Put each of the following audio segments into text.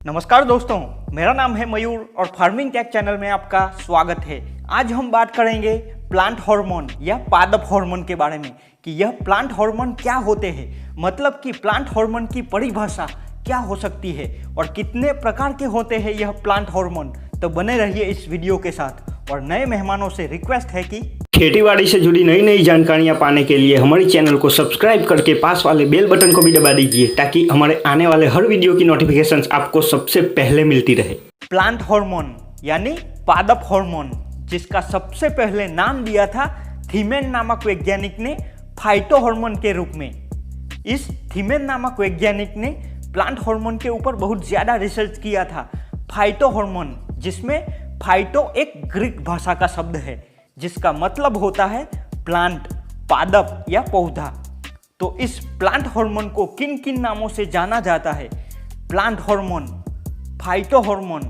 नमस्कार दोस्तों, मेरा नाम है मयूर और फार्मिंग टेक चैनल में आपका स्वागत है। आज हम बात करेंगे प्लांट हार्मोन या पादप हार्मोन के बारे में कि यह प्लांट हार्मोन क्या होते हैं, मतलब कि प्लांट हार्मोन की परिभाषा क्या हो सकती है और कितने प्रकार के होते हैं यह प्लांट हार्मोन। तो बने रहिए इस वीडियो के साथ और नए मेहमानों से रिक्वेस्ट है कि खेतीबाड़ी से जुड़ी नई नई जानकारियां पाने के लिए हमारे चैनल को सब्सक्राइब करके पास वाले बेल बटन को भी दबा दीजिए ताकि हमारे आने वाले हर वीडियो की नोटिफिकेशंस आपको सबसे पहले मिलती रहे। प्लांट हार्मोन यानी पादप हार्मोन, जिसका सबसे पहले नाम दिया था थीमेन नामक वैज्ञानिक ने फाइटो हार्मोन के रूप में। इस थीमेन नामक वैज्ञानिक ने प्लांट हार्मोन के ऊपर बहुत ज़्यादा रिसर्च किया था। फाइटो हार्मोन, जिसमें फाइटो एक ग्रीक भाषा का शब्द है जिसका मतलब होता है प्लांट, पादप या पौधा। तो इस प्लांट हार्मोन को किन किन नामों से जाना जाता है? Plant hormone, phyto hormone,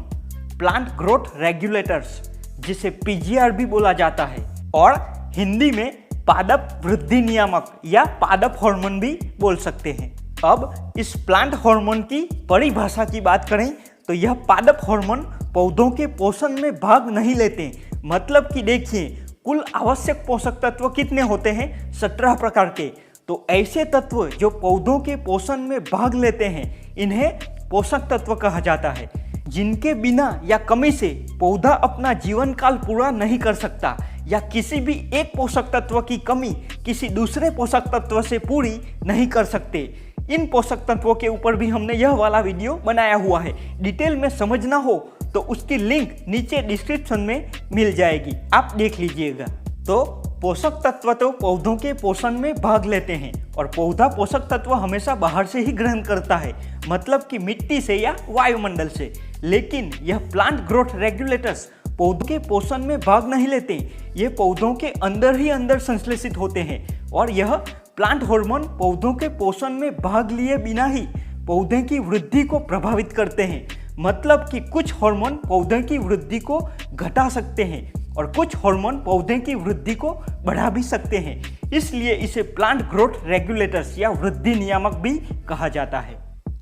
plant growth regulators जिसे पीजीआर भी बोला जाता है, और हिंदी में पादप वृद्धि नियामक या पादप हार्मोन भी बोल सकते हैं। अब इस प्लांट हार्मोन की परिभाषा की बात करें तो यह पादप हार्मोन पौधों के पोषण में भाग नहीं लेते। मतलब कि देखिए, कुल आवश्यक पोषक तत्व कितने होते हैं? 17 प्रकार के। तो ऐसे तत्व जो पौधों के पोषण में भाग लेते हैं इन्हें पोषक तत्व कहा जाता है, जिनके बिना या कमी से पौधा अपना जीवन काल पूरा नहीं कर सकता, या किसी भी एक पोषक तत्व की कमी किसी दूसरे पोषक तत्व से पूरी नहीं कर सकते। इन पोषक तत्वों के ऊपर भी हमने यह वाला वीडियो बनाया हुआ है। डिटेल में समझना हो तो उसकी लिंक नीचे डिस्क्रिप्शन में मिल जाएगी, आप देख लीजिएगा। तो पोषक तत्व तो पौधों के पोषण में भाग लेते हैं और पौधा पोषक तत्व हमेशा बाहर से ही ग्रहण करता है, मतलब कि मिट्टी से या वायुमंडल से। लेकिन यह प्लांट ग्रोथ रेगुलेटर्स पौधों के पोषण में भाग नहीं लेते, ये पौधों के अंदर ही अंदर संश्लेषित होते हैं। और यह प्लांट हार्मोन पौधों के पोषण में भाग लिए बिना ही पौधे की वृद्धि को प्रभावित करते हैं। मतलब कि कुछ हार्मोन पौधे की वृद्धि को घटा सकते हैं और कुछ हार्मोन पौधे की वृद्धि को बढ़ा भी सकते हैं। इसलिए इसे प्लांट ग्रोथ रेगुलेटर्स या वृद्धि नियामक भी कहा जाता है।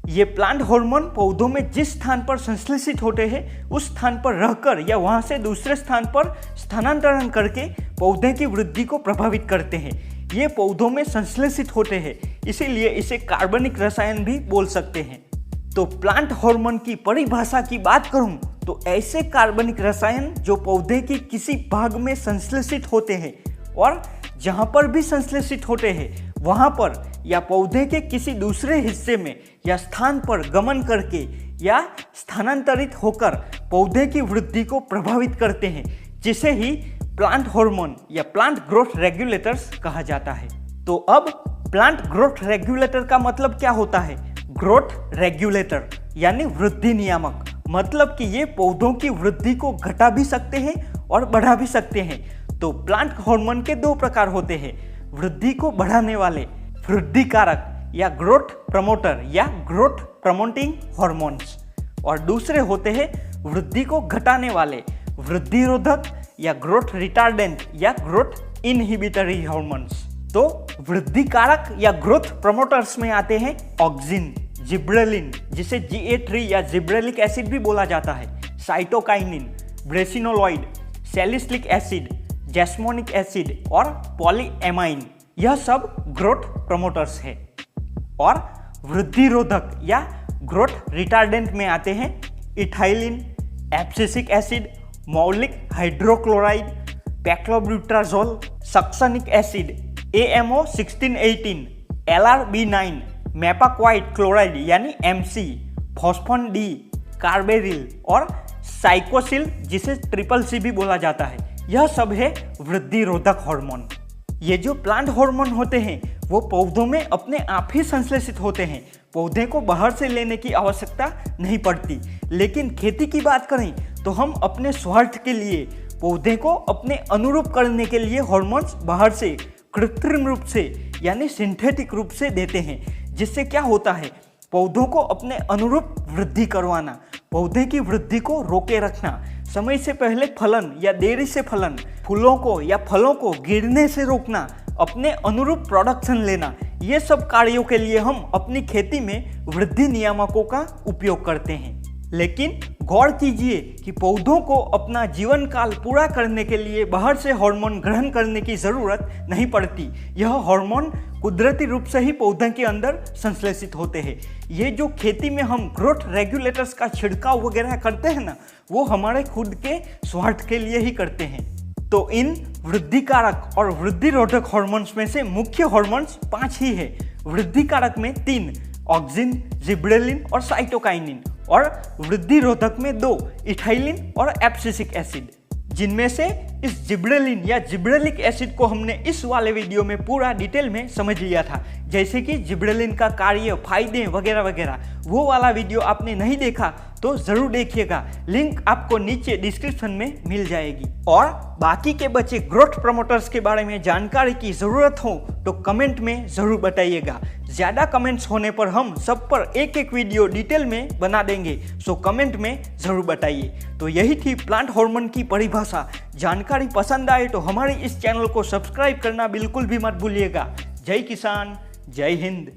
ये प्लांट हार्मोन पौधों में जिस स्थान पर संश्लेषित होते हैं उस स्थान पर रहकर या वहां से दूसरे स्थान पर स्थानांतरण करके पौधे की वृद्धि को प्रभावित करते हैं। ये पौधों में संश्लेषित होते हैं, इसीलिए इसे कार्बनिक रसायन भी बोल सकते हैं। तो प्लांट हार्मोन की परिभाषा की बात करूं तो ऐसे कार्बनिक रसायन जो पौधे के किसी भाग में संश्लेषित होते हैं और जहां पर भी संश्लेषित होते हैं वहां पर या पौधे के किसी दूसरे हिस्से में या स्थान पर गमन करके या स्थानांतरित होकर पौधे की वृद्धि को प्रभावित करते हैं, जिसे ही प्लांट हार्मोन या प्लांट ग्रोथ रेगुलेटर्स कहा जाता है। तो अब प्लांट ग्रोथ रेगुलेटर का मतलब क्या होता है? ग्रोथ रेगुलेटर यानी वृद्धि नियामक, मतलब कि ये पौधों की वृद्धि को घटा भी सकते हैं और बढ़ा भी सकते हैं। तो प्लांट हार्मोन के दो प्रकार होते हैं, वृद्धि को बढ़ाने वाले वृद्धि कारक या ग्रोथ प्रमोटर या ग्रोथ प्रमोटिंग हार्मोन्स, और दूसरे होते हैं वृद्धि को घटाने वाले वृद्धि रोधक या ग्रोथ रिटार्डेंट या ग्रोथ इनहिबिटरी हार्मोन्स। तो वृद्धि कारक या ग्रोथ प्रमोटर्स में आते हैं ऑक्सिन, जिब्रेलिन जिसे GA3 या जिब्रेलिक एसिड भी बोला जाता है, साइटोकाइनिन, ब्रेसिनोलॉइड, सैलिसिलिक एसिड, जैस्मोनिक एसिड और पॉलीएमाइन, यह सब ग्रोथ प्रमोटर्स है। और वृद्धि रोधक या ग्रोथ रिटार्डेंट में आते हैं ethylene, abscisic acid, maleic hydrochloride, paclobutrazol, succinic acid, AMO 1618, LRB9, mepiquat chloride यानी MC, फॉस्फोन D, कार्बेरिल और साइकोसिल जिसे CCC भी बोला जाता है। यह सब है वृद्धि रोधक हार्मोन। ये जो प्लांट हार्मोन होते हैं वो पौधों में अपने आप ही संश्लेषित होते हैं, पौधे को बाहर से लेने की आवश्यकता नहीं पड़ती। लेकिन खेती की बात करें तो हम अपने स्वार्थ के लिए पौधे को अपने अनुरूप करने के लिए हार्मोन्स बाहर से कृत्रिम रूप से यानी सिंथेटिक रूप से देते हैं, जिससे क्या होता है, पौधों को अपने अनुरूप वृद्धि करवाना, पौधे की वृद्धि को रोके रखना, समय से पहले फलन या देरी से फलन, फूलों को या फलों को गिरने से रोकना, अपने अनुरूप प्रोडक्शन लेना, ये सब कार्यों के लिए हम अपनी खेती में वृद्धि नियामकों का उपयोग करते हैं। लेकिन गौर कीजिए कि पौधों को अपना जीवन काल पूरा करने के लिए बाहर से हार्मोन ग्रहण करने की ज़रूरत नहीं पड़ती। यह हार्मोन कुदरती रूप से ही पौधे के अंदर संश्लेषित होते हैं। ये जो खेती में हम ग्रोथ रेगुलेटर्स का छिड़काव वगैरह करते हैं ना, वो हमारे खुद के स्वार्थ के लिए ही करते हैं। तो इन वृद्धि कारक और वृद्धि रोधक हार्मोन्स में से मुख्य हार्मोन्स 5 ही है। वृद्धि कारक में 3, ऑक्सिन, जिब्रेलिन और साइटोकाइनिन, और वृद्धि रोधक में 2, इथाइलिन और एब्सिसिक एसिड, जिनमें से इस जिब्रेलिन या जिब्रेलिक एसिड को हमने इस वाले वीडियो में पूरा डिटेल में समझ लिया था, जैसे कि जिब्रेलिन का कार्य, फायदे वगैरह वगैरह। वो वाला वीडियो आपने नहीं देखा तो ज़रूर देखिएगा, लिंक आपको नीचे डिस्क्रिप्शन में मिल जाएगी। और बाकी के बचे ग्रोथ प्रमोटर्स के बारे में जानकारी की ज़रूरत हो तो कमेंट में ज़रूर बताइएगा। ज़्यादा कमेंट्स होने पर हम सब पर एक एक वीडियो डिटेल में बना देंगे, सो कमेंट में ज़रूर बताइए। तो यही थी प्लांट हार्मोन की परिभाषा। जानकारी पसंद आए तो हमारे इस चैनल को सब्सक्राइब करना बिल्कुल भी मत भूलिएगा। जय किसान, जय हिंद।